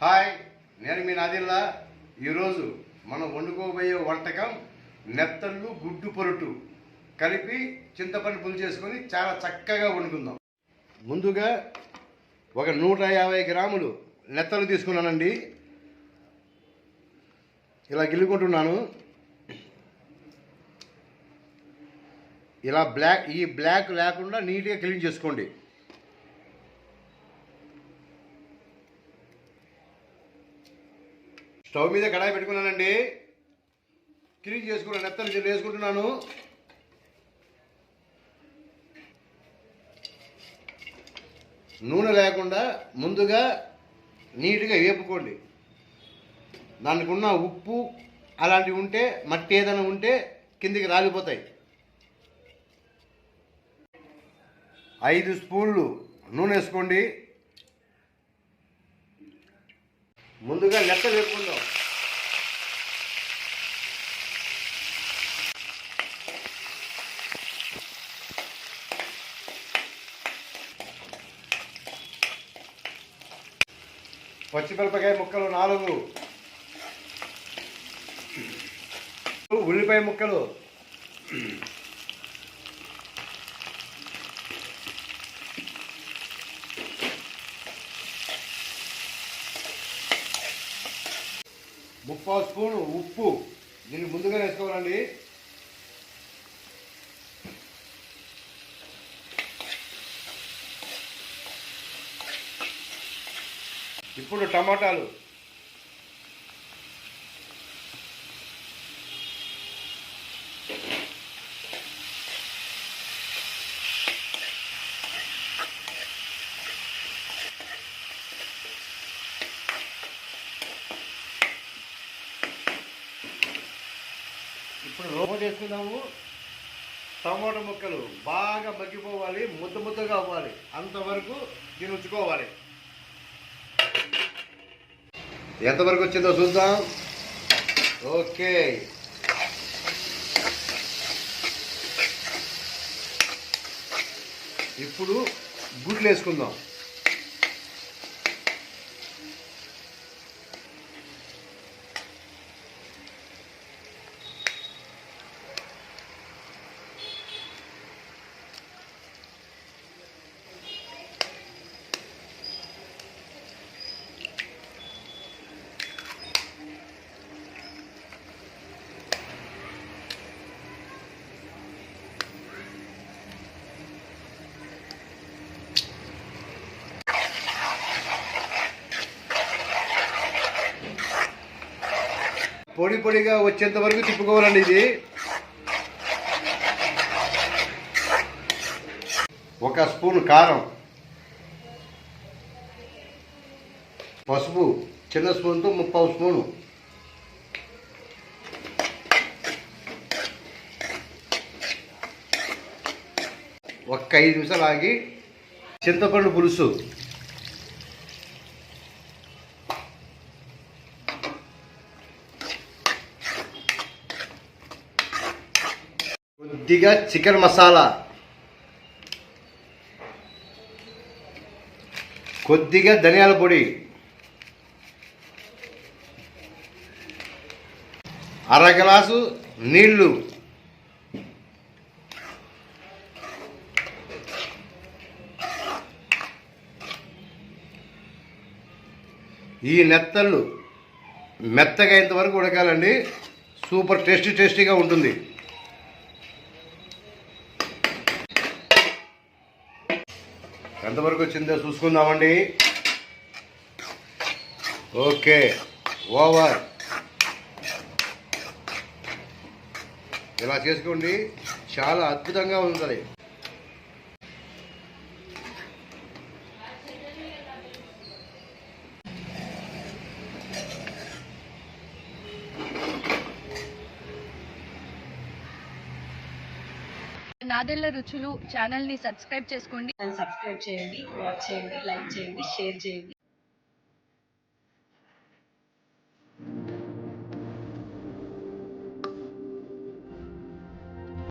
Hi, నేను మీ నాదిల్లా. ఈరోజు మనం వండుకోబోయే వంటకం నెత్తళ్ళు గుడ్డు పొరుటు కలిపి చింతపండు పులుసు చేసుకొని చాలా చక్కగా వండుకుందాం. ముందుగా ఒక 150 గ్రాములు నెత్తలు తీసుకున్నానండి. ఇలా గిల్లుకుంటున్నాను. ఇలా ఈ బ్లాక్ లేకుండా నీట్గా క్లీన్ చేసుకోండి. స్టవ్ మీద కడాయి పెట్టుకున్నానండి. క్లీన్ చేసుకున్న నెత్తలు వేసుకుంటున్నాను. నూనె లేకుండా ముందుగా నీట్గా వేపుకోండి. దానికి ఉన్న ఉప్పు అలాంటివి ఉంటే, మట్టి ఏదైనా ఉంటే కిందికి రాలిపోతాయి. 5 స్పూన్లు నూనె వేసుకోండి. ముందుగా నెత్తలు వేపుకుందాం. పచ్చిమిరపకాయ ముక్కలు 4, ఉల్లిపాయ ముక్కలు, ముప్పావు స్పూను ఉప్పు. దీన్ని ముందుగా వేసుకోవాలండి. ఇప్పుడు టమాటాలు, ఇప్పుడు రోమ చేసుకుందాము. టమాటా ముక్కలు బాగా మగ్గిపోవాలి, ముద్దగా అవ్వాలి. అంతవరకు దీన్ని ఉంచుకోవాలి. ఎంతవరకు వచ్చిందో చూద్దాం. ఓకే, ఇప్పుడు గుడ్లు వేసుకుందాం. పొడిగా వచ్చేంత వరకు తిప్పుకోవాలండి. ఇది 1 స్పూన్ కారం, పసుపు చిన్న స్పూన్తో ముప్పావు స్పూను, ఒక 5 నిమిషాలు ఆగి చింతపండు పులుసు, కొద్దిగా చికెన్ మసాలా, కొద్దిగా ధనియాల పొడి, అరగ్లాసు నీళ్లు, ఈ నెత్తళ్ళు మెత్తగా ఇంతవరకు ఉడకాలండి. సూపర్ టేస్టీగా ఉంటుంది. ఎంతవరకు వచ్చిందో చూసుకుందామండి. Okay, over. ఇలా చేసుకోండి, చాలా అద్భుతంగా ఉంటుంది. నాదెల్ల రుచులు ఛానల్ని సబ్స్క్రైబ్ చేసుకోండి. సబ్స్క్రైబ్ చేయండి, వాచ్ చేయండి, లైక్ చేయండి, షేర్ చేయండి.